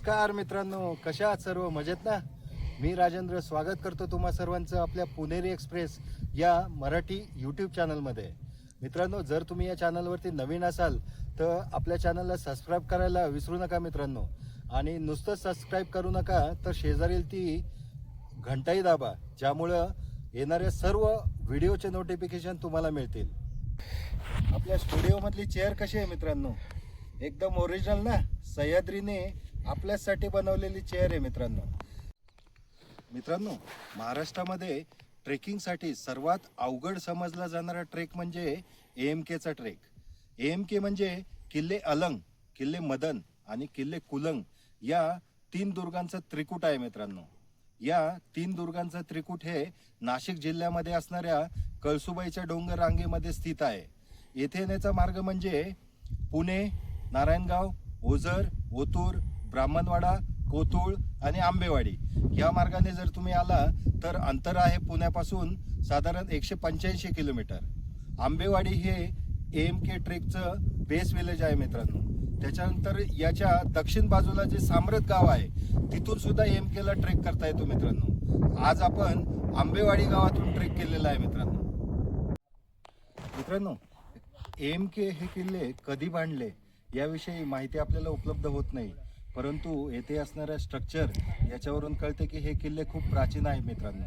नमस्कार मित्रांनो, कशा आहात सर्व? मजेत ना? मी राजेंद्र स्वागत करतो तुम्हा सर्वांचं आपल्या पुणेरी एक्सप्रेस या मराठी यूट्यूब चॅनलमध्ये. मित्रांनो, जर तुम्ही या चॅनलवरती नवीन असाल तर आपल्या चॅनलला सबस्क्राईब करायला विसरू नका मित्रांनो. आणि नुसतं सबस्क्राईब करू नका तर शेजारील ती घंटाही दाबा, ज्यामुळं येणाऱ्या सर्व व्हिडिओचे नोटिफिकेशन तुम्हाला मिळतील. आपल्या स्टुडिओमधली चेअर कशी आहे मित्रांनो? एकदम ओरिजिनल ना, सह्याद्रीने आपल्यासाठी बनवलेली चेअर आहे मित्रांनो. महाराष्ट्रामध्ये ट्रेकिंगसाठी सर्वात अवघड समजला जाणारा ट्रेक म्हणजे AMKचा ट्रेक. AMK म्हणजे किल्ले अलंग, किल्ले मदन आणि किल्ले कुलंग या 3 दुर्गांचं त्रिकूट आहे मित्रांनो. या 3 दुर्गांचं त्रिकूट हे नाशिक जिल्ह्यामध्ये असणाऱ्या कळसुबाईच्या डोंगर रांगेमध्ये स्थित आहे. येथे येण्याचा मार्ग म्हणजे पुणे, नारायणगाव, ओझर, ओतूर, ब्राह्मणवाडा, कोथूळ आणि आंबेवाडी या मार्गाने जर तुम्ही आला तर अंतर आहे पुण्यापासून साधारण 185 किलोमीटर. आंबेवाडी हे AMK ट्रेकचं बेस विलेज आहे मित्रांनो. त्याच्यानंतर याच्या दक्षिण बाजूला जे सामरत गाव आहे तिथून सुद्धा AMKला ट्रेक करता येतो मित्रांनो. आज आपण आंबेवाडी गावातून ट्रेक केलेला आहे मित्रांनो. AMK हे किल्ले कधी बांधले याविषयी माहिती आपल्याला उपलब्ध होत नाही, परंतु येथे असणाऱ्या स्ट्रक्चर याच्यावरून कळते की हे किल्ले खूप प्राचीन आहेत मित्रांनो.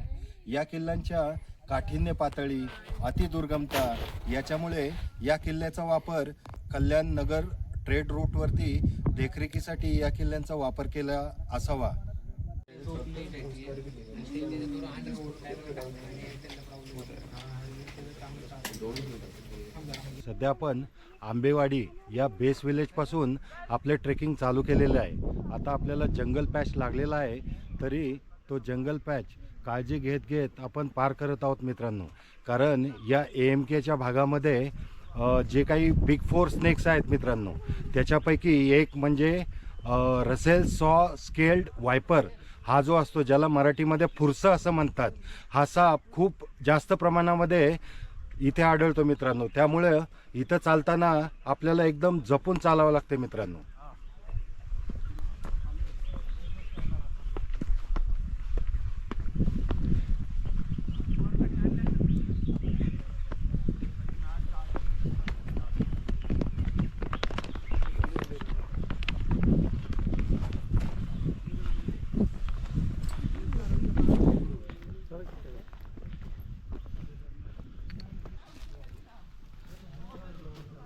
या किल्ल्यांच्या काठिण्य पातळी, अतिदुर्गमता याच्यामुळे या किल्ल्याचा वापर कल्याण नगर ट्रेड रूटवरती देखरेखीसाठी या किल्ल्यांचा वापर केला असावा. सध्या आपण आंबेवाडी या बेस विलेजपासून आपले ट्रेकिंग चालू केलेले आहे. आता आपल्याला जंगल पॅच लागलेला आहे, तरी तो जंगल पॅच काळजी घेत घेत आपण पार करत आहोत मित्रांनो. कारण या AMKच्या भागामध्ये जे काही बिग 4 स्नेक्स आहेत मित्रांनो, त्याच्यापैकी एक म्हणजे रसेल सॉ स्केल्ड वायपर हा जो असतो, ज्याला मराठीमध्ये फुरसा असं म्हणतात, हा साप खूप जास्त प्रमाणामध्ये इथे आढळतो मित्रांनो. त्यामुळे इथं चालताना आपल्याला एकदम जपून चालावं लागते मित्रांनो.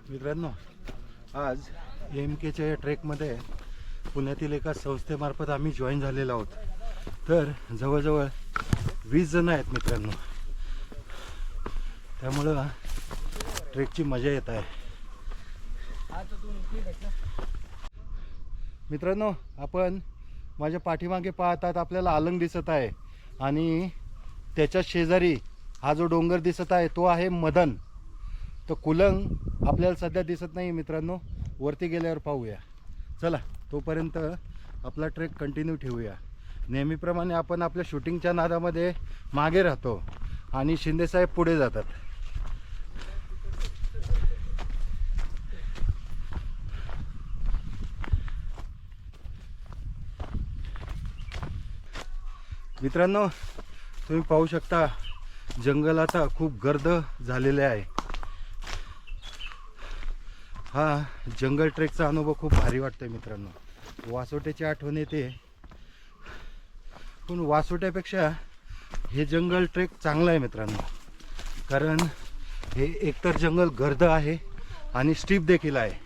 मित्रांनो, आज AMKच्या ट्रेकमध्ये पुण्यातील एका संस्थेमार्फत आम्ही जॉईन झालेलो आहोत. तर जवळजवळ 20 जण आहेत मित्रांनो. त्यामुळं ट्रेकची मजा येत आहे मित्रांनो. आपण माझ्या पाठीमागे पाहतात आपल्याला अलंग दिसत आहे आणि त्याच्या शेजारी हा जो डोंगर दिसत आहे तो आहे मदन. तो कुलंग आपल्याला सध्या दिसत नाही मित्रांनो, वरती गेल्यावर पाहूया. चला, तोपर्यंत आपला ट्रेक कंटिन्यू ठेवूया. नेहमीप्रमाणे आपण आपल्या शूटिंगच्या नादामध्ये मागे राहतो आणि शिंदेसाहेब पुढे जातात. मित्रांनो, तुम्ही पाहू शकता जंगल आता खूप गर्द झालेले आहे. हा जंगल ट्रेकचा अनुभव खूप भारी वाटतोय मित्रांनो. वासोट्याची आठवण येते, पण वासोट्यापेक्षा हे जंगल ट्रेक चांगलं आहे मित्रांनो. कारण हे एकतर जंगल गर्द आहे आणि स्टीप देखील आहे.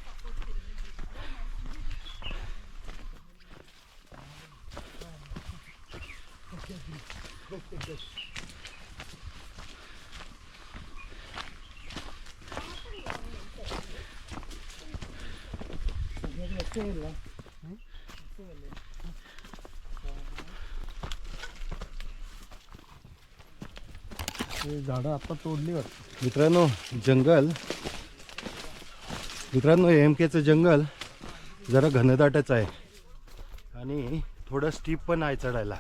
झाडं आता तोडली वाटतं मित्रांनो. AMKचं जंगल जरा घनदाटच आहे आणि थोडं स्टीप पण आहे चढायला.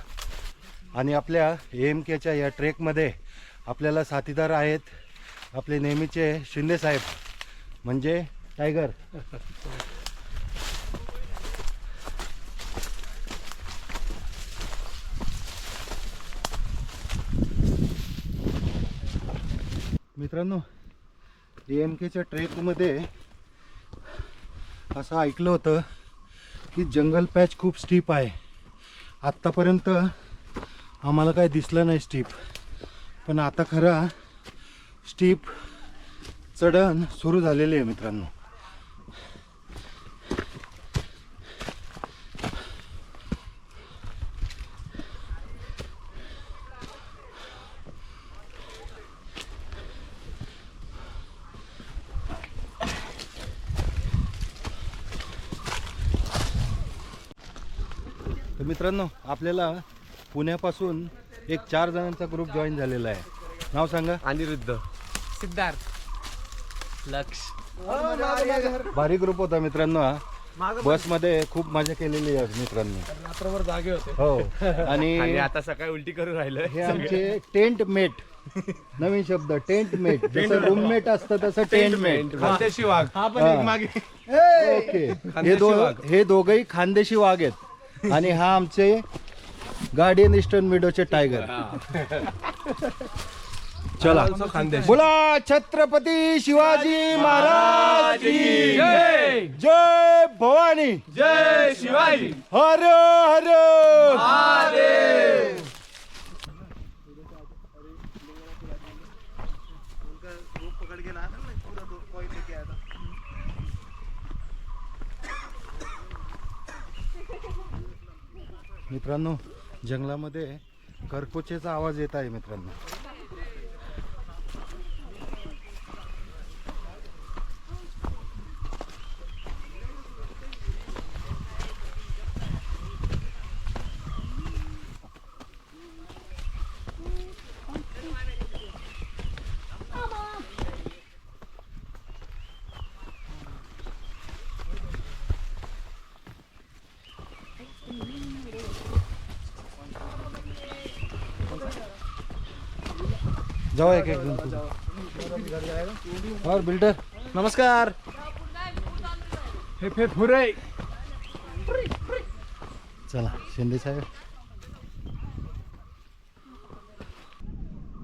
आणि आपल्या AMKच्या या ट्रेकमध्ये आपल्याला साथीदार आहेत आपले नेहमीचे शिंदेसाहेब, म्हणजे टायगर. मित्रांनो, AMKच्या ट्रेकमध्ये असं ऐकलं होतं की जंगल पॅच खूप स्टीप आहे. आत्तापर्यंत आम्हाला काय दिसलं नाही स्टीप, पण आता खरा स्टीप चढण सुरू झालेली आहे मित्रांनो. तर मित्रांनो, आपल्याला पुण्यापासून एक 4 जणांचा ग्रुप जॉईन झालेला आहे. नाव सांगा. अनिरुद्ध, सिद्धार्थ, लक्ष. भारी ग्रुप होता मित्रांनो. हा बसमध्ये खूप मजा केलेली आहे मित्रांनो. रात्रभर जागे होते. हो. आणि आता सकाळी उलटी करून राहिलं. हे आमचे टेंट मेट, नवीन शब्द टेंट मेट. जसं रूममेट असतं तसं टेंट मेट. खानदेशी वाघ. ओके. हे दोघही खानदेशी वाघ आहेत आणि हा आमचे गार्डियन ईस्टर्न मिडोचे टायगर. चला, बोला छत्रपती शिवाजी महाराज की जय. जय भवानी. जय शिवाजी. हर हर महादेव. मित्रांनो, जंगलामध्ये करकोचेचा आवाज येत आहे मित्रांनो. जाओ एक एक जण. और बिल्डर नमस्कार. हे फुरे. चला शिंदे साहेब.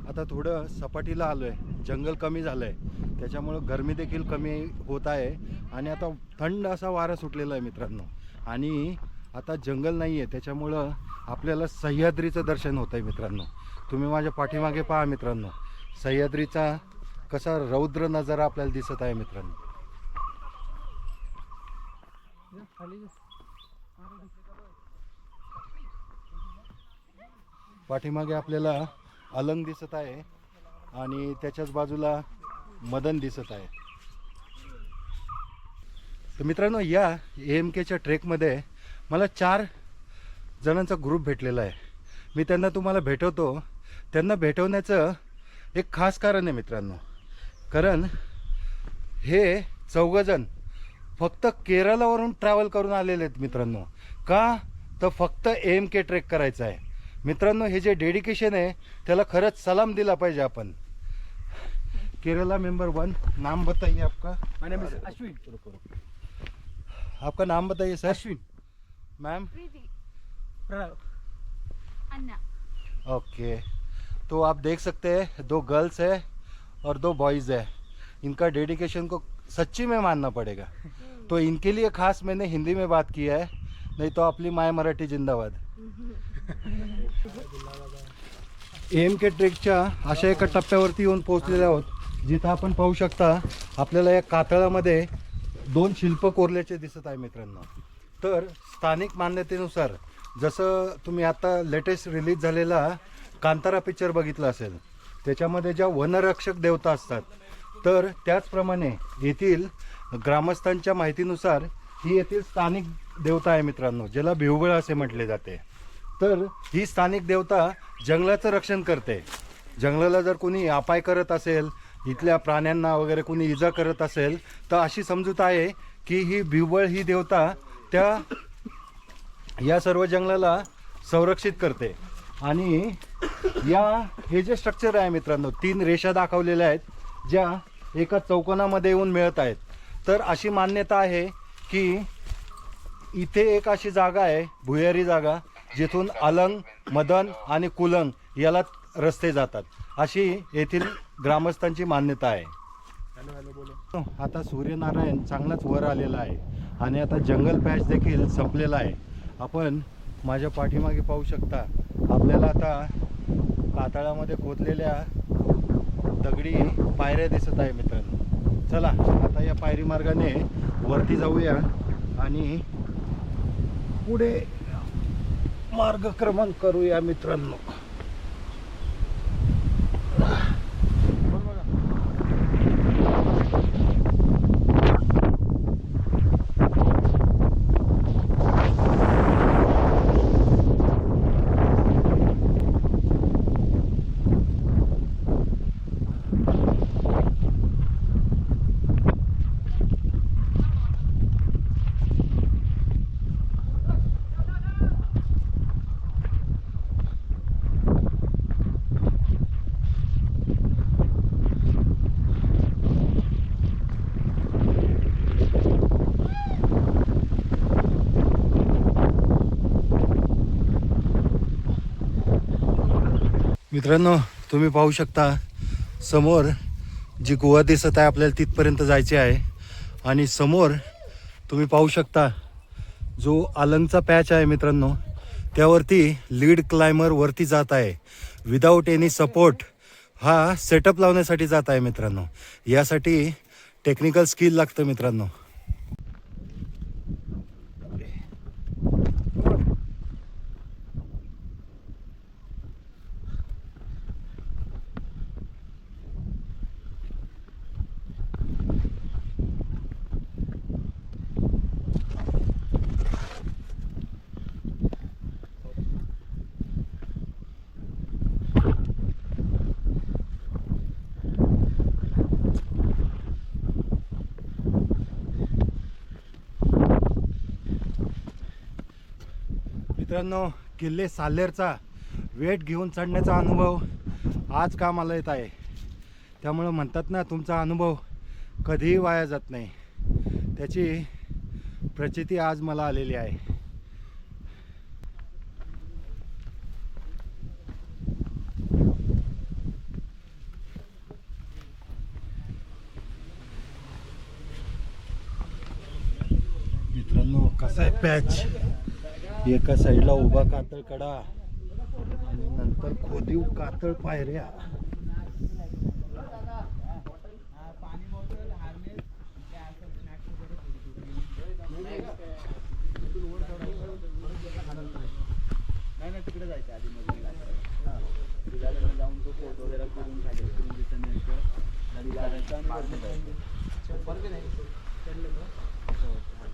आता थोडं सपाटीला आलोय. जंगल कमी झालंय, त्याच्यामुळं गरमी देखील कमी होत आहे आणि आता थंड असा वारा सुटलेला आहे मित्रांनो. आणि आता जंगल नाही आहे, त्याच्यामुळं आपल्याला सह्याद्रीचं दर्शन होत आहे मित्रांनो. तुम्ही माझ्या पाठीमागे पहा मित्रांनो, सह्याद्रीचा कसा रौद्र नजारा आपल्याला दिसत आहे मित्रांनो. पाठीमागे आपल्याला अलंग दिसत आहे आणि त्याच्याच बाजूला मदन दिसत आहे. तर मित्रांनो, या AMKच्या ट्रेकमध्ये मला 4 जणांचा ग्रुप भेटलेला आहे. मी त्यांना तुम्हाला भेटवतो. त्यांना भेटवण्याचं एक खास कारण आहे मित्रांनो. कारण हे 4 जण फक्त केरळवरून ट्रॅव्हल करून आलेले आहेत मित्रांनो. का तर फक्त AMK ट्रेक करायचं आहे मित्रांनो. हे जे डेडिकेशन आहे त्याला खरंच सलाम दिला पाहिजे आपण. केरला मेंबर 1, नाम बताइए आपका. माय नेम इज अश्विन. आपका नाम बताइए सर. अश्विन. मैम. प्रणव. अन्ना. ओके, तो आप देख सकते हैं 2 गर्ल्स है और 2 बॉयज़ है. इनका डेडिकेशन को सच्ची में मानना पड़ेगा. तो इनके लिए खास मैंने हिंदी में बात किया है, नहीं तो आपली माय मराठी जिंदाबाद. AMK ट्रेकच्या अशा एका टप्प्यावरती येऊन पोहोचलेले आहोत जिथं आपण पाहू शकता आपल्याला या कातळामध्ये 2 शिल्प कोरल्याचे दिसत आहे मित्रांनो. तर स्थानिक मान्यतेनुसार, जसं तुम्ही आता लेटेस्ट रिलीज झालेला कांतारा पिक्चर बघितला असेल, त्याच्यामध्ये ज्या वनरक्षक देवता असतात, तर त्याचप्रमाणे येथील ग्रामस्थांच्या माहितीनुसार ही येथील स्थानिक देवता आहे मित्रांनो, ज्याला भिवबळ असे म्हटले जाते. तर ही स्थानिक देवता जंगलाचं रक्षण करते. जंगलाला जर कोणी अपाय करत असेल, इथल्या प्राण्यांना वगैरे कोणी इजा करत असेल, तर अशी समजूत आहे की ही भिवबळ ही देवता या सर्व जंगलाला संरक्षित करते. आणि हे जे स्ट्रक्चर आहे मित्रांनो, 3 रेषा दाखवलेल्या आहेत ज्या एका चौकोनामध्ये येऊन मिळत आहेत. तर अशी मान्यता आहे की इथे एक अशी जागा आहे, भुयारी जागा, जिथून अलंग, मदन आणि कुलंग याला रस्ते जातात, अशी येथील ग्रामस्थांची मान्यता आहे. आता सूर्यनारायण चांगलाच वर आलेला आहे आणि आता जंगल पॅच देखील संपलेला आहे. आपण माझ्या पाठीमागे पाहू शकता. आपल्याला आता कातळामध्ये खोदलेल्या दगडी पायऱ्या दिसत आहे मित्रांनो. चला आता या पायरी मार्गाने वरती जाऊया आणि पुढे मार्गक्रमण करूया मित्रांनो. मित्रांनो तुम्ही पाहू शकता समोर जी गुहा दिसत आहे आपल्याला तिथपर्यंत जायचे आहे. आणि समोर तुम्ही पाहू शकता जो अलंगचा पॅच आहे मित्रांनो, त्यावरती लीड क्लाइंबर वरती जात आहे विदाऊट एनी सपोर्ट. हा सेटअप लावण्यासाठी जात आहे मित्रांनो. यासाठी टेक्निकल स्किल लागतं मित्रांनो. मित्रांनो किल्ले साल्हेरचा वेट घेऊन चढण्याचा अनुभव आज कामाला येत आहे. त्यामुळं म्हणतात ना तुमचा अनुभव कधीही वाया जात नाही. त्याची प्रचिती आज मला आलेली आहे. मित्रांनो कसा आहे पॅच. एका साईडला उभा कातळ कडा आणि नंतर खोदीव कातळ पायऱ्या.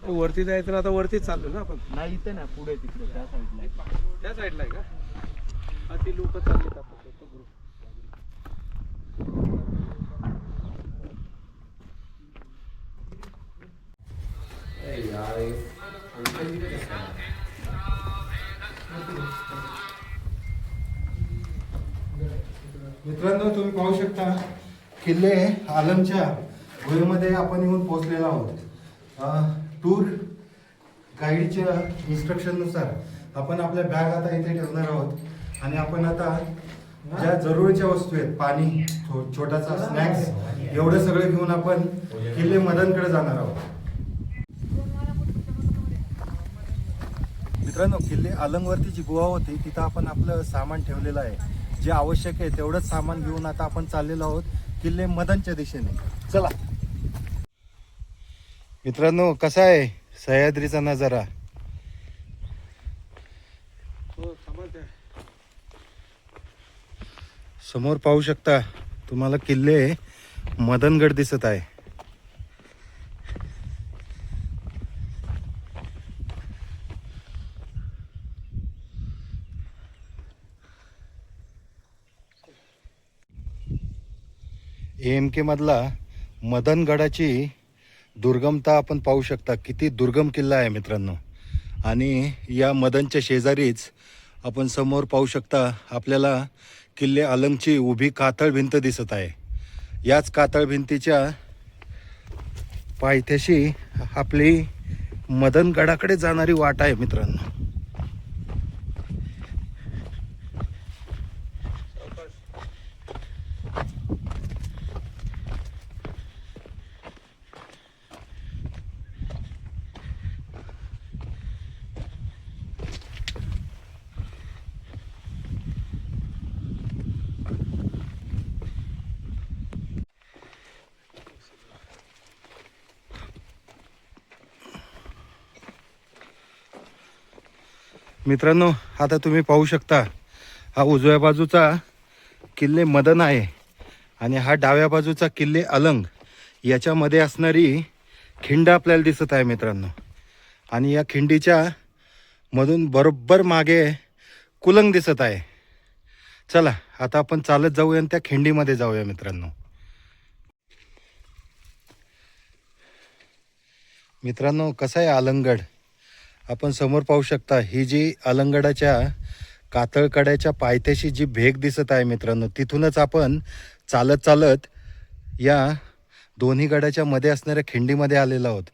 वरती जायचं आता वरतीच चाललो ना आपण. नाही इथे ना पुढे तिकडे त्या साईडला त्या साईडला आहे का? हा ती लोक चाललेत आपण तो ग्रुप. मित्रांनो तुम्ही पाहू शकता किल्ले आलमच्या गुहेमध्ये आपण येऊन पोहोचलेलो आहोत. टूर गाईडच्या इन्स्ट्रक्शननुसार आपण आपल्या बॅग आता इथे ठेवणार आहोत आणि आपण आता ज्या जरुरीच्या वस्तू आहेत पाणी, छोटासा स्नॅक्स, एवढं सगळं घेऊन आपण किल्ले मदनकडे जाणार आहोत. मित्रांनो किल्ले अलंगवरती जी गुहा होती तिथं आपण आपलं सामान ठेवलेलं आहे. जे आवश्यक आहे तेवढंच सामान घेऊन आता आपण चाललेलो आहोत किल्ले मदनच्या दिशेने. चला मित्रांनो कसा आहे सह्याद्रीचा नजारा. समोर पाहू शकता तुम्हाला किल्ले मदनगड दिसत आहे. AMK मधला मदनगडाची दुर्गमता आपण पाहू शकता. किती दुर्गम किल्ला आहे मित्रांनो. आणि या मदनच्या शेजारीच आपण समोर पाहू शकता आपल्याला किल्ले अलंगची उभी कातळ भिंत दिसत आहे. याच कातळ भिंतीच्या पायथ्याशी आपली मदनगडाकडे जाणारी वाट आहे मित्रांनो. मित्रांनो, आता तुम्ही पाहू शकता, हा उजव्या बाजूचा किल्ले मदन आहे आणि हा डाव्या बाजूचा किल्ले अलंग. याच्यामध्ये असणारी खिंड आपल्याला दिसत आहे मित्रांनो. आणि या खिंडीच्या मधून बरोबर मागे कुलंग दिसत आहे. चला आता आपण चालत जाऊया आणि त्या खिंडीमध्ये जाऊया मित्रांनो. मित्रांनो, कसं आहे अलंगड, आपण समोर पाहू शकता. ही जी अलंगडाच्या कातळकड्याच्या पायथ्याशी जी भेग दिसत आहे मित्रांनो, तिथूनच आपण चालत चालत या दोन्ही गडाच्या मध्ये असणाऱ्या खिंडीमध्ये आलेलो आहोत.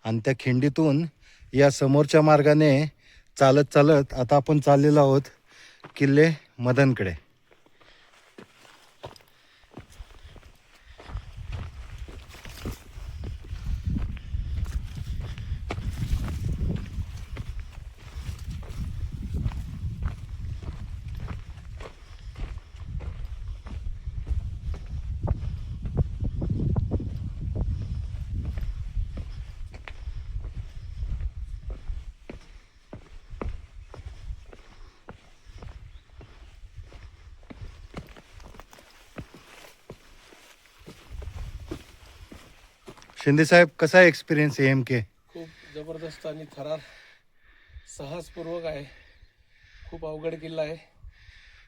आणि त्या खिंडीतून या समोरच्या मार्गाने चालत चालत आता आपण चाललेलो आहोत किल्ले मदनकडे. शिंदे साहेब, कसा आहे एक्सपिरियन्स AMK? खूप जबरदस्त आणि थरार साहसपूर्वक आहे. खूप अवघड किल्ला आहे.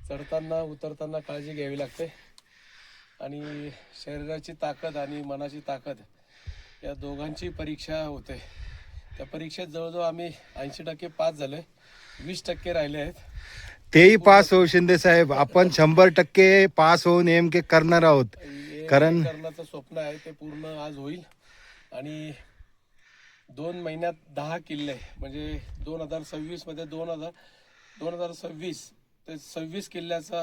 चढताना उतरताना काळजी घ्यावी लागते आणि शरीराची ताकद आणि मनाची ताकद या दोघांची परीक्षा होते. त्या परीक्षेत जवळजवळ आम्ही 80% पास झाले, 20% राहिले आहेत. तेही पास हो शिंदे साहेब, आपण 100% पास होऊन AMK करणार आहोत. हे कारण करण्याचं स्वप्न आहे ते पूर्ण आज होईल. आणि 2 महिन्यात 10 किल्ले, म्हणजे 2026 मध्ये 2026 ते 26 किल्ल्याचा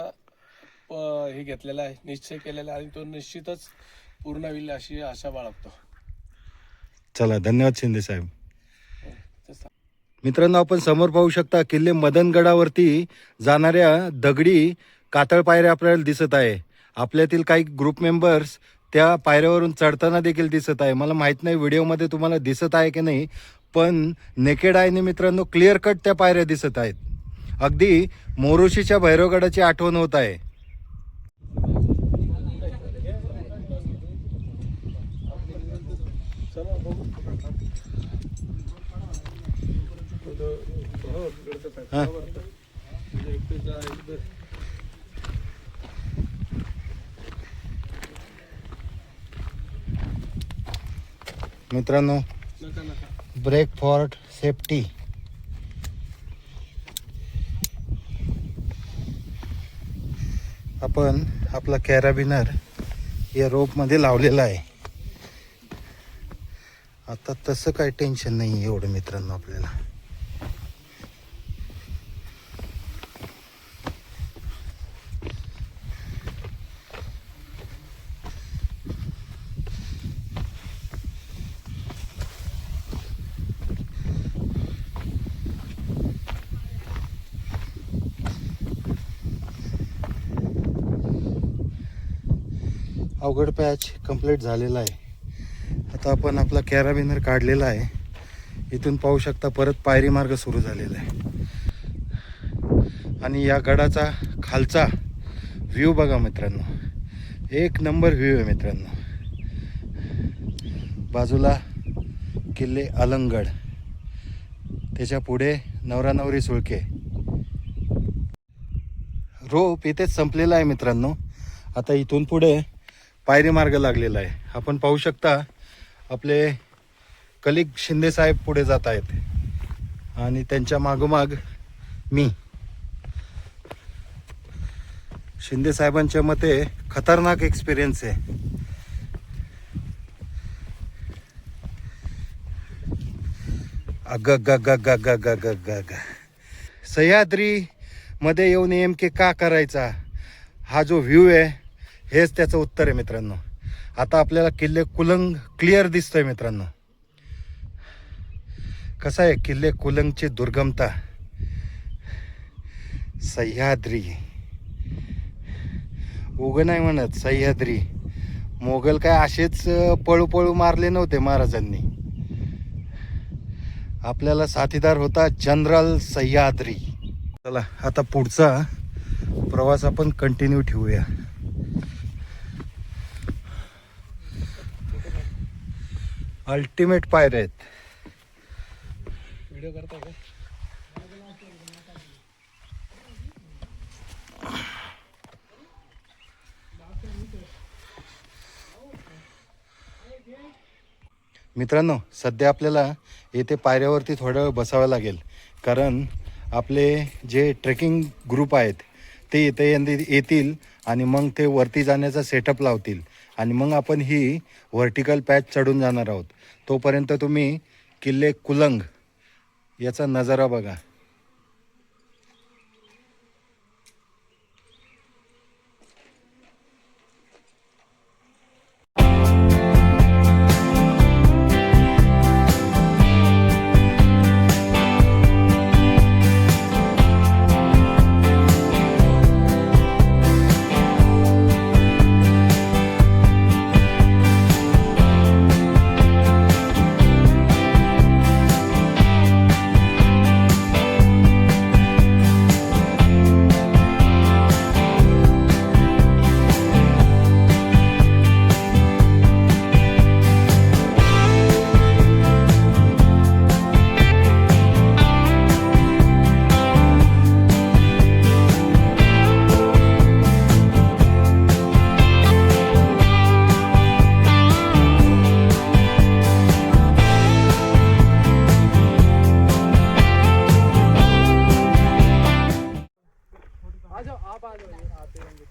हे घेतलेला आहे, निश्चय केलेला आहे आणि तो निश्चितच पूर्ण होईल अशी आशा बाळगतो. चला, धन्यवाद शिंदे साहेब. मित्रांनो, आपण समोर पाहू शकता किल्ले मदनगडावरती जाणाऱ्या दगडी कातळ पायऱ्या आपल्याला दिसत आहे. आपल्यातील काही ग्रुप मेंबर्स त्या पायऱ्यावरून चढताना देखील दिसत आहे. मला माहीत नाही व्हिडिओमध्ये तुम्हाला दिसत आहे की नाही, पण नेकेड आयने मित्रांनो क्लिअर कट त्या पायऱ्या दिसत आहेत. अगदी मोरोशीच्या भैरवगडाची आठवण होत आहे. हा. मित्रांनो, ब्रेक फॉर सेफ्टी. आपण आपला कॅराबिनर या रोपमध्ये लावलेला आहे. आता तसं काही टेन्शन नाही एवढं मित्रांनो आपल्याला. अवघड पॅच कंप्लीट झालेला आहे. आता आपण आपला कॅराबिनर काढलेला आहे. इथून पाहू शकता परत पायरी मार्ग सुरू झालेला आहे. आणि या गडाचा खालचा व्ह्यू बघा मित्रांनो, एक नंबर व्ह्यू आहे मित्रांनो. बाजूला किल्ले अलंगड, त्याच्या पुढे नवरा नवरी सुळके. रोप इथेच संपलेला आहे मित्रांनो. आता इथून पुढे पायरी मार्ग लागलेला आहे. आपण पाहू शकता आपले कलिग शिंदे साहेब पुढे जात आहेत आणि त्यांच्या मागोमाग मी. शिंदे साहेबांच्या मते खतरनाक एक्सपिरियन्स आहे. अग ग ग ग ग ग ग ग ग. सह्याद्री मध्ये येऊन AMK का करायचा, हा जो व्ह्यू आहे हेच त्याचं उत्तर आहे मित्रांनो. आता आपल्याला किल्ले कुलंग क्लिअर दिसतोय मित्रांनो. कसं आहे किल्ले कुलंगची दुर्गमता. सह्याद्री उग नाही म्हणत, सह्याद्री. मोगल काय असेच पळू पळू मारले नव्हते महाराजांनी. आपल्याला साथीदार होता जनरल सह्याद्री. चला आता पुढचा प्रवास आपण कंटिन्यू ठेवूया. अल्टिमेट पायऱ्या आहेत. व्हिडिओ करताय का? मित्रांनो, सध्या आपल्याला येथे पायऱ्यावरती थोडं वेळ बसावं लागेल, कारण आपले जे ट्रेकिंग ग्रुप आहेत ते इथे येतील आणि मग ते वरती जाण्याचा सेटअप लावतील आणि मग आपण ही व्हर्टिकल पॅच चढून जाणार आहोत. तोपर्यंत तुम्ही किल्ले कुलंग याचा नजारा बघा.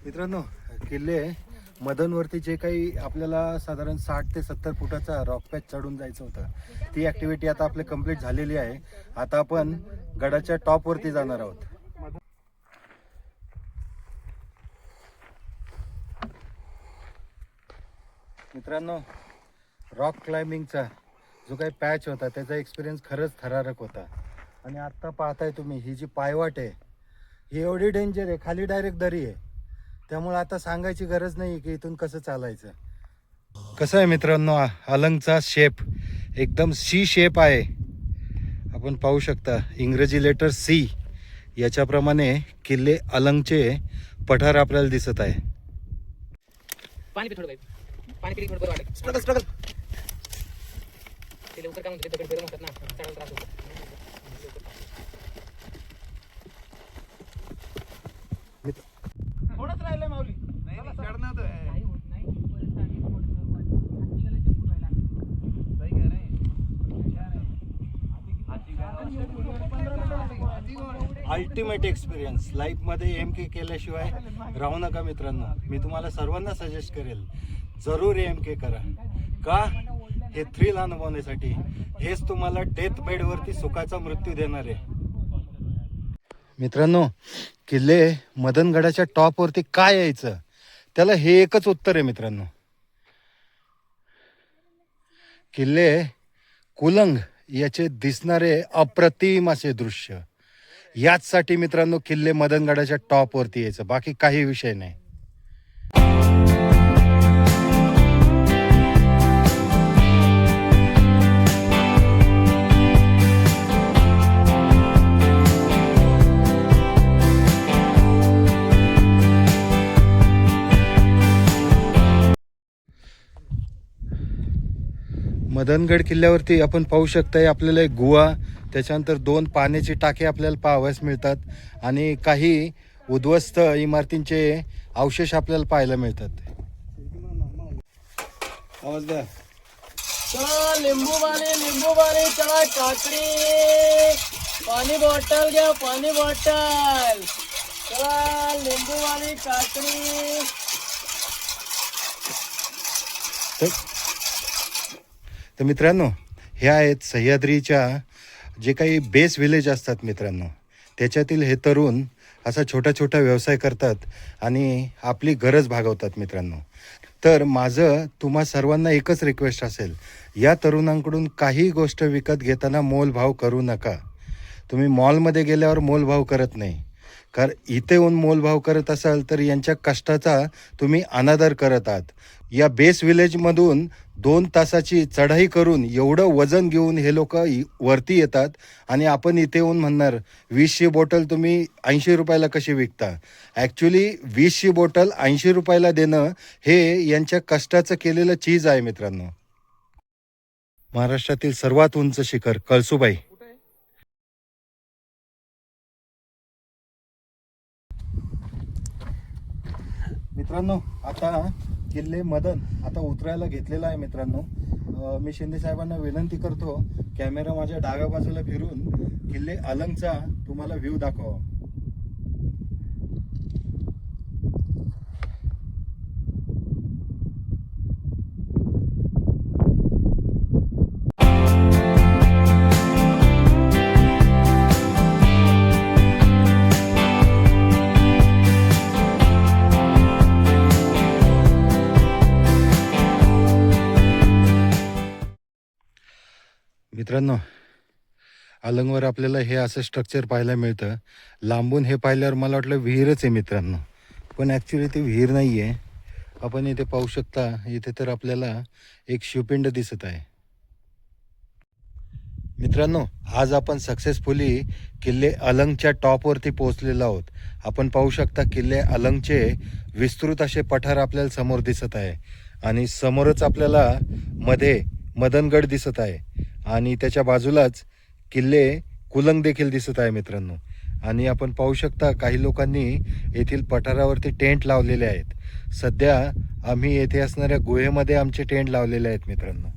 मित्रांनो, किल्ले मदनवरती जे काही आपल्याला साधारण 60 ते 70 फुटाचा रॉक पॅच चढून जायचं होतं, ती ॲक्टिव्हिटी आता आपली कंप्लीट झालेली आहे. आता आपण गडाच्या टॉपवरती जाणार आहोत. मित्रांनो, रॉक क्लाइम्बिंगचा जो काही पॅच होता त्याचा एक्सपिरियन्स खरंच थरारक होता. आणि आत्ता पाहताय तुम्ही ही जी पायवाट आहे ही एवढी डेंजर आहे, खाली डायरेक्ट दरी आहे. त्यामुळे आता सांगायची गरज नाही की इथून कसं चालायचं. कसं आहे मित्रांनो, अलंगचा शेप एकदम सी शेप आहे. आपण पाहू शकता इंग्रजी लेटर सी याच्याप्रमाणे किल्ले अलंगचे पठार आपल्याला दिसत आहे. पाणी थोडं पाणी पिली थोडं बरं वाटेल. स्ट्रगल स्ट्रगल ते लवकर काय म्हणते दगड गरम होतात ना, चढायला त्रास होतो. थोडंच राहिलंय माऊली. नाही चढणार तर आहे. नाही होत नाही परत आणि थोडंसं पूर व्हायला. सही कह रहे हैं. अल्टिमेट एक्सपिरियन्स लाईफमध्ये एम.के केल्याशिवाय राहू नका मित्रांनो. मी तुम्हाला सर्वांना सजेस्ट करेल, जरूर एम.के करा. का? हे थ्रिल अनुभवण्यासाठी. हेच तुम्हाला डेथ बेडवरती सुखाचा मृत्यू देणार आहे. मित्रांनो, किल्ले मदनगडाच्या टॉपवरती काय यायचं, त्याला हे एकच उत्तर आहे मित्रांनो. किल्ले कुलंग याचे दिसणारे अप्रतिम असे दृश्य, याचसाठी मित्रांनो किल्ले मदनगडाच्या टॉपवरती यायचं, बाकी काही विषय नाही. मदनगड किल्ल्यावरती आपण पाहू शकताय आपल्याला एक गुहा, त्याच्यानंतर 2 पाण्याची टाके आपल्याला पाहावयास मिळतात आणि काही उद्ध्वस्त इमारतींचे अवशेष आपल्याला पाहायला मिळतात. आवाज द्या. चला लिंबू पाणी चला काकडी, पाणी बॉटल घ्या पाणी बॉटल. चला लिंबू पाणी काकडी. तर मित्रांनो, हे आहेत सह्याद्रीच्या जे काही बेस विलेज असतात मित्रांनो, त्याच्यातील हे तरुण असा छोटा छोटा व्यवसाय करतात आणि आपली गरज भागवतात मित्रांनो. तर माझं तुम्हा सर्वांना एकच रिक्वेस्ट असेल, या तरुणांकडून काही गोष्ट विकत घेताना मोलभाव करू नका. तुम्ही मॉलमध्ये गेल्यावर मोलभाव करत नाही, कारण इथे येऊन मोलभाव करत असाल तर यांच्या कष्टाचा तुम्ही अनादर करत आहात. या बेस विलेजमधून 2 तासाची चढाई करून एवढं वजन घेऊन हे लोक वरती येतात आणि आपण इथे येऊन म्हणणार 20ची बॉटल तुम्ही 80 रुपयाला कशी विकता. ॲक्च्युली 20ची बॉटल 80 रुपयाला देणं हे यांच्या कष्टाचं केलेलं चीज आहे मित्रांनो. महाराष्ट्रातील सर्वात उंच शिखर कळसुबाई. मित्रांनो आता किल्ले मदन आता उतरायला घेतलेला आहे मित्रांनो. मी शिंदे साहेबांना विनंती करतो कॅमेरा माझ्या डाव्या बाजूला फिरून किल्ले अलंगचा तुम्हाला व्ह्यू दाखवा. मित्रांनो अलंगवर आपल्याला हे असं स्ट्रक्चर पाहायला मिळतं. लांबून हे पाहिल्यावर मला वाटलं विहीरच आहे मित्रांनो, पण ॲक्च्युली ती विहीर नाही आहे. आपण इथे पाहू शकता, इथे तर आपल्याला एक शिवपिंड दिसत आहे. मित्रांनो आज आपण सक्सेसफुली किल्ले अलंगच्या टॉपवरती पोहोचलेलो आहोत. आपण पाहू शकता किल्ले अलंगचे विस्तृत असे पठार आपल्याला समोर दिसत आहे आणि समोरच आपल्याला मध्ये मदनगड दिसत आहे आणि त्याच्या बाजूलाच किल्ले कुलंग देखील दिसत आहे मित्रांनो. आणि आपण पाहू शकता काही लोकांनी येथील पठारावरती टेंट लावलेले आहेत. सध्या आम्ही येथे असणाऱ्या गुहेमध्ये आमचे टेंट लावलेले आहेत मित्रांनो.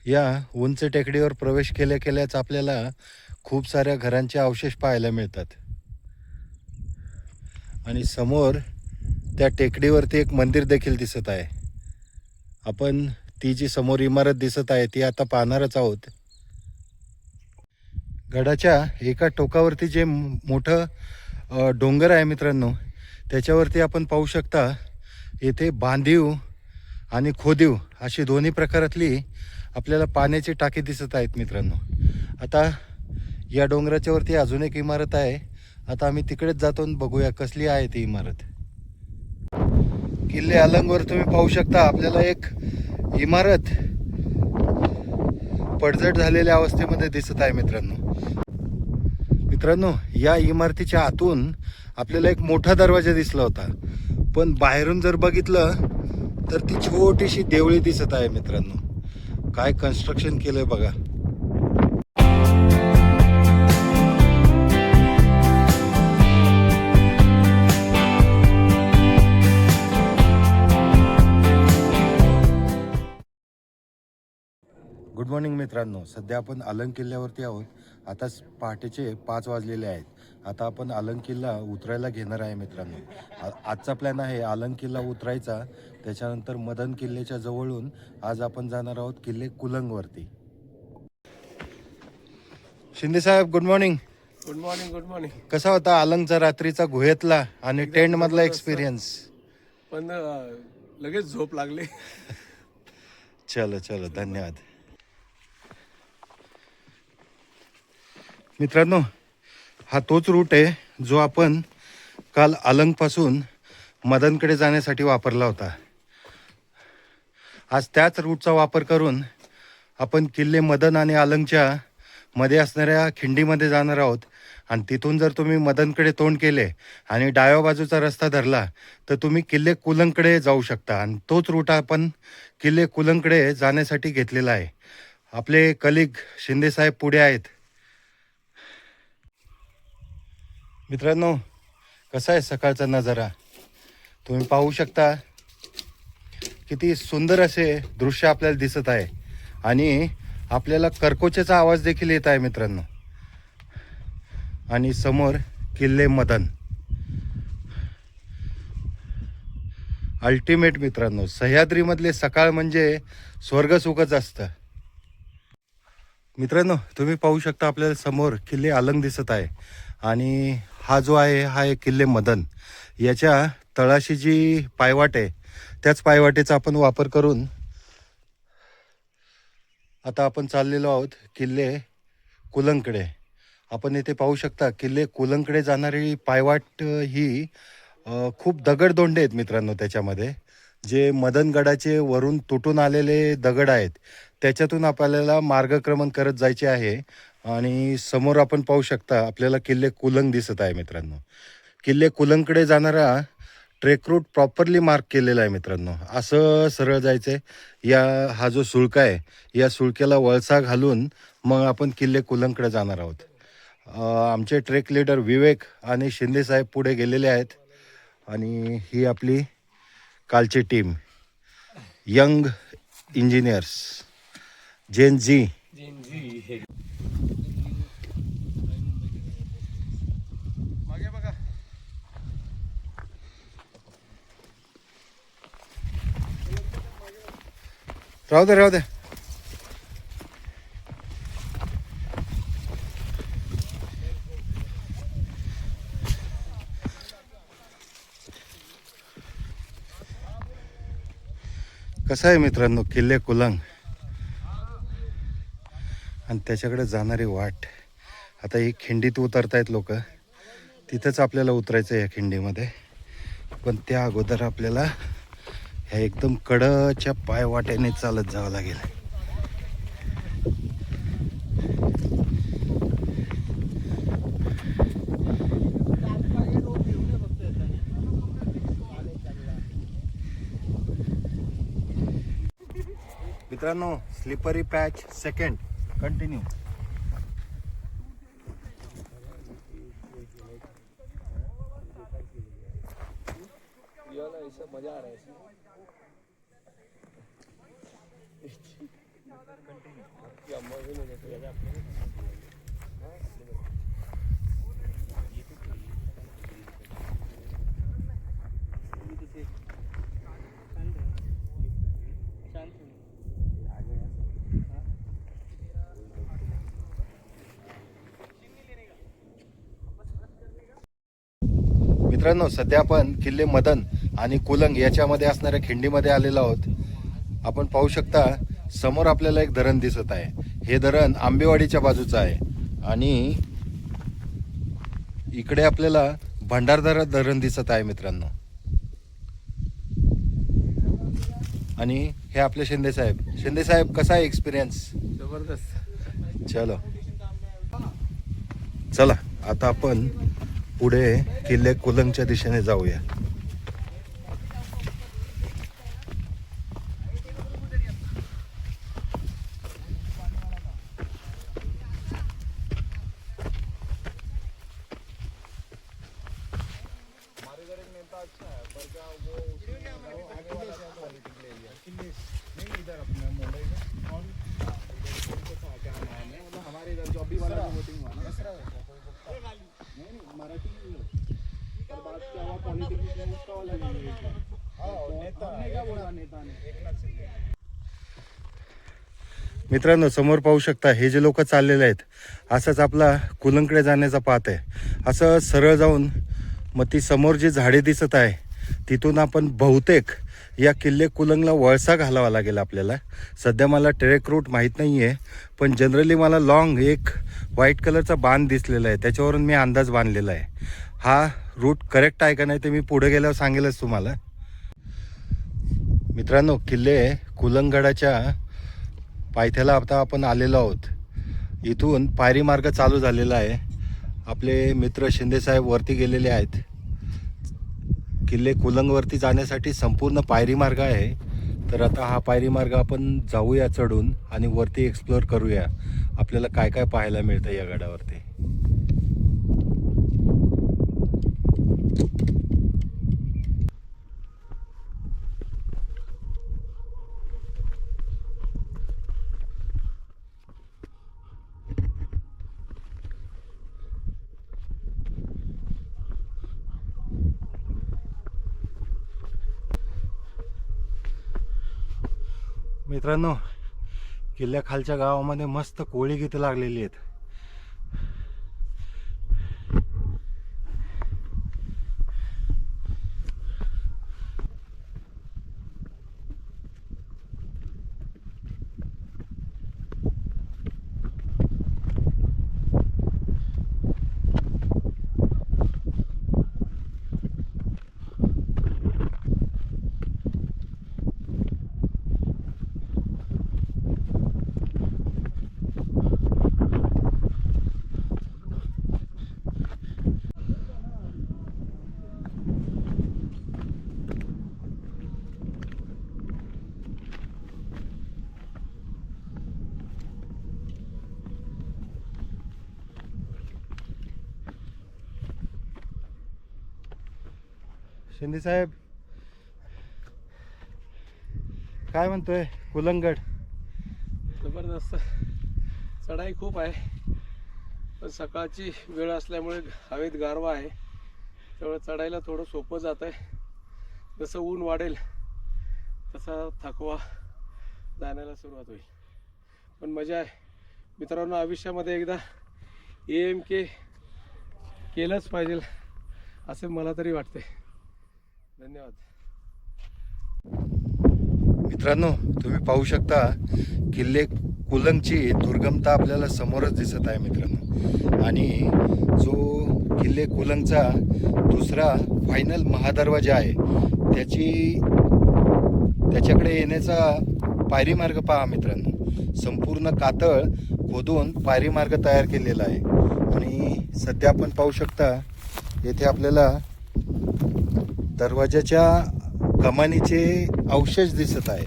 या उंच टेकडीवर प्रवेश केल्याच आपल्याला खूप साऱ्या घरांचे अवशेष पाहायला मिळतात आणि समोर त्या टेकडीवरती एक मंदिर देखील दिसत आहे. आपण ती जी समोर इमारत दिसत आहे ती आता पाहणारच आहोत. गडाच्या एका टोकावरती जे मोठं डोंगर आहे मित्रांनो, त्याच्यावरती आपण पाहू शकता येथे बांधीव आणि खोदीव अशी दोन्ही प्रकारातली आपल्याला पाण्याची टाकी दिसत आहेत मित्रांनो. आता या डोंगराच्या वरती अजून एक इमारत आहे. आता आम्ही तिकडेच जातो आणि बघूया कसली आहे ती इमारत. किल्ले अलंगवर तुम्ही पाहू शकता आपल्याला एक इमारत पडझड झालेल्या अवस्थेमध्ये दिसत आहे मित्रांनो. या इमारतीच्या आतून आपल्याला एक मोठा दरवाजा दिसला होता, पण बाहेरून जर बघितलं तर ती छोटीशी देवळी दिसत आहे मित्रांनो. काय कन्स्ट्रक्शन केलंय बघा. गुड मॉर्निंग मित्रांनो. सध्या आपण अलंग किल्ल्यावरती आहोत. आताच पहाटेचे 5 वाजलेले आहेत. आता आपण अलंग किल्ला उतरायला घेणार आहे मित्रांनो. आजचा प्लॅन आहे अलंग किल्ला उतरायचा, त्याच्यानंतर मदन किल्ल्याच्या जवळून आज आपण जाणार आहोत किल्ले कुलंगवरती. शिंदे साहेब good morning. Good morning. Good morning. कसा होता अलंगचा रात्रीचा गुहेतला आणि टेंट मधला एक्सपिरियन्स? पण लगेच झोप लागली. चलो धन्यवाद. मित्रांनो हा तोच रूट आहे जो आपण काल अलंगपासून मदनकडे जाण्यासाठी वापरला होता. आज त्याच रूटचा वापर करून आपण किल्ले मदन आणि अलंगच्या मध्ये असणाऱ्या खिंडीमध्ये जाणार आहोत. आणि तिथून जर तुम्ही मदनकडे तोंड केले आणि डाव्या बाजूचा रस्ता धरला तर तुम्ही किल्ले कुलंगकडे जाऊ शकता. आणि तोच रूट आपण किल्ले कुलंगकडे जाण्यासाठी घेतलेला आहे. आपले कलिग शिंदेसाहेब पुढे आहेत. मित्रांनो कसा आहे सकाळचा नजारा तुम्ही पाहू शकता. किती सुंदर असे दृश्य आपल्याला दिसत आहे आणि आपल्याला करकोचेचा आवाज देखील येत आहे मित्रांनो. आणि समोर किल्ले मदन. अल्टिमेट मित्रांनो. सह्याद्रीमधले सकाळ म्हणजे स्वर्गसुखच असतं. मित्रांनो तुम्ही पाहू शकता आपल्याला समोर किल्ले अलंग दिसत आहे आणि हा जो आहे हा आहे किल्ले मदन. याच्या तळाशी जी पायवाट आहे त्याच पायवाटेचा आपण वापर करून आता आपण चाललेलो आहोत किल्ले कुलंगकडे. आपण इथे पाहू शकता किल्ले कुलंगकडे जाणारी पायवाट ही खूप दगडधोंडे आहेत मित्रांनो. त्याच्यामध्ये जे मदनगडाचे वरून तुटून आलेले दगड आहेत त्याच्यातून आपल्याला मार्गक्रमण करत जायचे आहे. आणि समोर आपण पाहू शकता आपल्याला किल्ले कुलंग दिसत आहे मित्रांनो. किल्ले कुलंगकडे जाणारा ट्रेक रूट प्रॉपरली मार्क केलेला आहे मित्रांनो. असं सरळ जायचं आहे. हा जो सुळका आहे या सुळक्याला वळसा घालून मग आपण किल्ले कुलंगकडे जाणार आहोत. आमचे ट्रेक लीडर विवेक आणि शिंदे साहेब पुढे गेलेले आहेत. आणि ही आपली कालची टीम यंग इंजिनियर्स जेन जी. मागे बघा. राहू दे राहू दे. कसं आहे मित्रांनो किल्ले कुलंग आणि त्याच्याकडे जाणारी वाट. आता ही खिंडीत उतरतायत लोक. तिथंच आपल्याला उतरायचं आहे या खिंडीमध्ये. पण त्या अगोदर आपल्याला ह्या एकदम कडच्या पायवाटेने चालत जावं लागेल. मित्रांनो स्लिपरी पॅच सेकंड कंटिन्यू. मजा आ रहा है. मित्रांनो सध्या आपण किल्ले मदन आणि कुलंग याच्यामध्ये असणाऱ्या खिंडीमध्ये आलेलो आहोत. आपण पाहू शकता समोर आपल्याला एक धरण दिसत आहे. हे धरण आंबेवाडीच्या बाजूचं आहे. आणि इकडे आपल्याला भंडारदरा धरण दिसत आहे मित्रांनो. आणि हे आपले शिंदे साहेब. शिंदे साहेब कसा आहे एक्सपिरियन्स? जबरदस्त. चलो चला आता आपण पुढे किल्ले कुलंगच्या दिशेने जाऊया. मित्रांनो समोर पाहू शकता हे जे लोक चाललेले आहेत असंच आपला कुलंगकडे जाण्याचा पाथ आहे. असं सरळ जाऊन मग ती समोर जी झाडे दिसत आहे तिथून आपण बहुतेक या किल्ले कुलंगला वळसा घालावा लागेल आपल्याला. सध्या मला ट्रेक रूट माहीत नाही आहे पण जनरली मला लॉंग एक व्हाईट कलरचा बांध दिसलेला आहे त्याच्यावरून मी अंदाज बांधलेला आहे. हा रूट करेक्ट आहे का नाही ते मी पुढे गेल्यावर सांगेलच तुम्हाला. मित्रांनो किल्ले कुलंगगडाच्या पायथ्याला आता आपण आलेलो आहोत. इथून पायरी मार्ग चालू झालेला आहे. आपले मित्र शिंदे साहेब वरती गेलेले आहेत. किल्ले कुलंगवरती जाण्यासाठी संपूर्ण पायरी मार्ग आहे. तर आता हा पायरी मार्ग आपण जाऊया चढून आणि वरती एक्सप्लोअर करूया आपल्याला काय काय पाहायला मिळतं या गडावरती. मित्रांनो किल्ल्याखालच्या गावामध्ये मस्त कोळी गीतं लागलेली आहेत. शिंदे साहेब काय म्हणतोय कुलंगड? जबरदस्त चढाई खूप आहे, पण सकाळची वेळ असल्यामुळे हवेत गारवा आहे, त्यामुळे चढायला थोडं सोपं जात आहे. जसं ऊन वाढेल तसा थकवा जाण्याला सुरुवात होईल, पण मजा आहे मित्रांनो. आयुष्यामध्ये एकदा AMK केलंच पाहिजे असे मला तरी वाटते. धन्यवाद. मित्रांनो, तुम्ही पाहू शकता किल्ले कुलंगची दुर्गमता आपल्याला समोरच दिसत आहे मित्रांनो. आणि जो किल्ले कुलंगचा दुसरा फायनल महादरवाजा आहे त्याच्याकडे येण्याचा पायरी मार्ग पहा मित्रांनो. संपूर्ण कातळ खोदून पायरी मार्ग तयार केलेला आहे. आणि सध्या आपण पाहू शकता येथे आपल्याला दरवाजाच्या कमानीचे अवशेष दिसत आहे.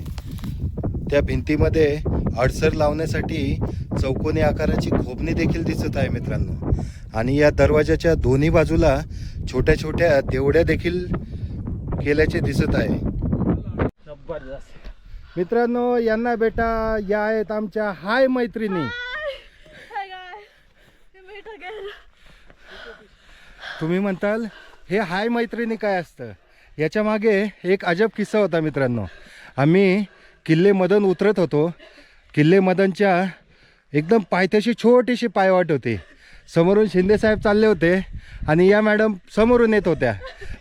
त्या भिंतीमध्ये अडसर लावण्यासाठी चौकोनी आकाराची खोबणी देखील दिसत आहे मित्रांनो. आणि या दरवाजाच्या दोन्ही बाजूला छोट्या छोट्या देवड्या देखील केल्याचे दिसत आहे. मित्रांनो, यांना बेटा या आहेत आमच्या हाय मैत्रिणी. तुम्ही म्हणताल हे हाय मैत्रिणी काय असतं? याच्या मागे एक अजब किस्सा होता मित्रांनो. आम्ही किल्ले मदन उतरत होतो. किल्ले मदनच्या एकदम पायथ्याशी छोटीशी पायवाट होती. समोरून शिंदे साहेब चालले होते आणि या मॅडम समोरून येत होत्या.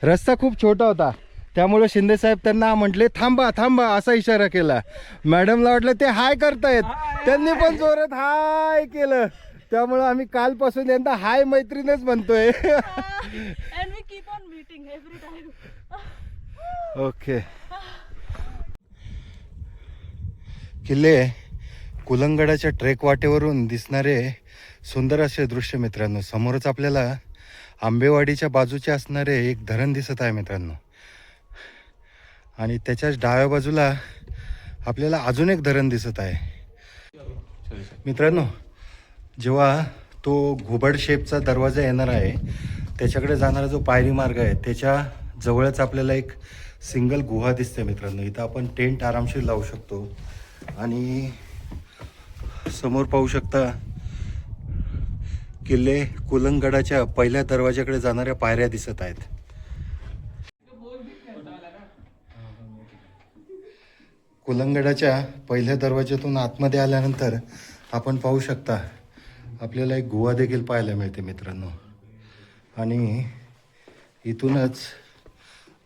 रस्ता खूप छोटा होता, त्यामुळे शिंदे साहेब त्यांना म्हटले थांबा थांबा असा इशारा केला. मॅडमला वाटलं ते हाय करतायत, त्यांनी पण जोरात हाय केलं. त्यामुळे आम्ही कालपासून यंदा हाय मैत्रीणच म्हणतोय. ओके. किल्ले कुलंगडाच्या ट्रेक वाटेवरून दिसणारे सुंदर असे दृश्य मित्रांनो. समोरच आपल्याला आंबेवाडीच्या बाजूचे असणारे एक धरण दिसत आहे मित्रांनो. आणि त्याच्याच डाव्या बाजूला आपल्याला अजून एक धरण दिसत आहे मित्रांनो. जेव्हा तो घुबड शेपचा दरवाजा येणार आहे त्याच्याकडे जाणारा जो पायरी मार्ग आहे त्याच्या जवळच आपल्याला एक सिंगल गुहा दिसते मित्रांनो. इथं आपण टेंट आरामशीर लावू शकतो. आणि समोर पाहू शकता किल्ले कुलंगडाच्या पहिल्या दरवाजाकडे जाणाऱ्या पायऱ्या दिसत आहेत. कुलंगडाच्या पहिल्या दरवाज्यातून आतमध्ये आल्यानंतर आपण पाहू शकता आपल्याला एक गुहा देखील पाहायला मिळते मित्रांनो. आणि इथूनच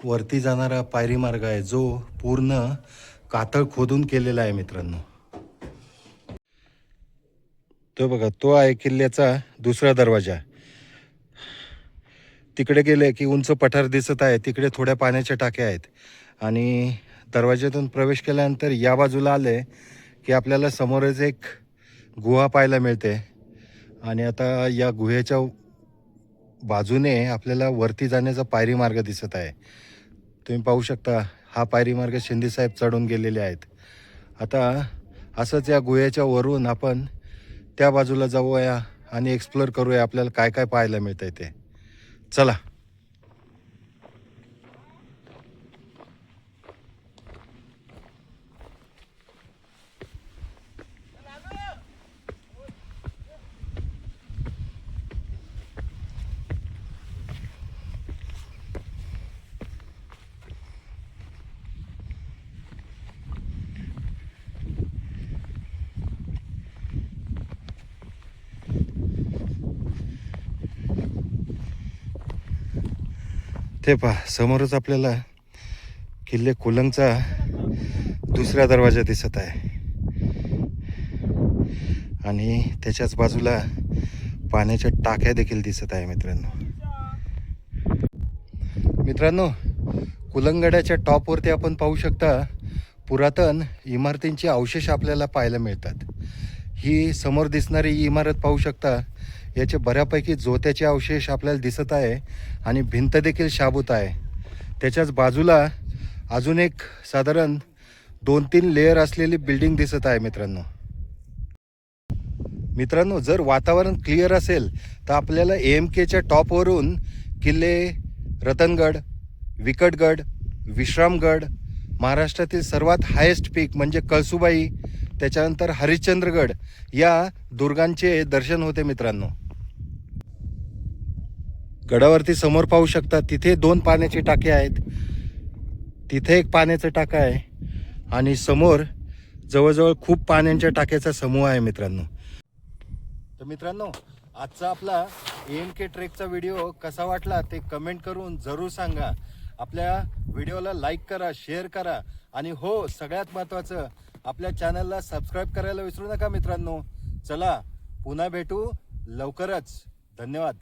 वरती जाणारा पायरी मार्ग आहे जो पूर्ण कातळ खोदून केलेला आहे मित्रांनो. तो बघा, तो आहे किल्ल्याचा दुसरा दरवाजा. तिकडे गेले की उंच पठार दिसत आहे, तिकडे थोड्या पाण्याच्या टाक्या आहेत. आणि दरवाज्यातून प्रवेश केल्यानंतर या बाजूला आले की आपल्याला समोरच एक गुहा पाहायला मिळते. आणि आता या गुहेच्या बाजूने आपल्याला वरती जाण्याचा पायरी मार्ग दिसत आहे. तुम्ही पाहू शकता हा पायरी मार्ग शिंदे साहेब चढून गेलेले आहेत. आता असंच या गुहेच्या वरून आपण त्या बाजूला जाऊया आणि एक्सप्लोर करूया आपल्याला काय काय पाहायला मिळतंय ते. चला. ते पहा समोरच आपल्याला किल्ले कुलंगचा दुसरा दरवाजा दिसत आहे. आणि त्याच्याच बाजूला पाण्याच्या टाक्या देखील दिसत आहे मित्रांनो. कुलंगडाच्या टॉपवरती आपण पाहू शकता पुरातन इमारतींचे अवशेष आपल्याला पाहायला मिळतात. ही समोर दिसणारी इमारत पाहू शकता, याचे बऱ्यापैकी जोत्याचे अवशेष आपल्याला दिसत आहे. आणि भिंत देखील शाबूत आहे. त्याच्याच बाजूला अजून एक साधारण 2-3 लेअर असलेली बिल्डिंग दिसत आहे मित्रांनो. जर वातावरण क्लिअर असेल तर आपल्याला AMKच्या टॉपवरून किल्ले रतनगड, विकटगड, विश्रामगड, महाराष्ट्रातील सर्वात हायेस्ट पीक म्हणजे कळसुबाई, त्याच्यानंतर हरिश्चंद्रगड या दुर्गांचे दर्शन होते मित्रांनो. गडावरती समोर पाहू शकता, तिथे 2 पाण्याचे टाके आहेत, तिथे एक पाण्याचं टाका आहे आणि समोर जवळजवळ खूप पाण्याच्या टाक्याचा समूह आहे मित्रांनो. तर मित्रांनो, आजचा आपला AMK ट्रेकचा व्हिडिओ कसा वाटला ते कमेंट करून जरूर सांगा. आपल्या व्हिडिओला लाईक करा, शेअर करा आणि हो, सगळ्यात महत्त्वाचं, आपल्या चॅनलला सबस्क्राईब करायला विसरू नका मित्रांनो. चला पुन्हा भेटू लवकरच. धन्यवाद.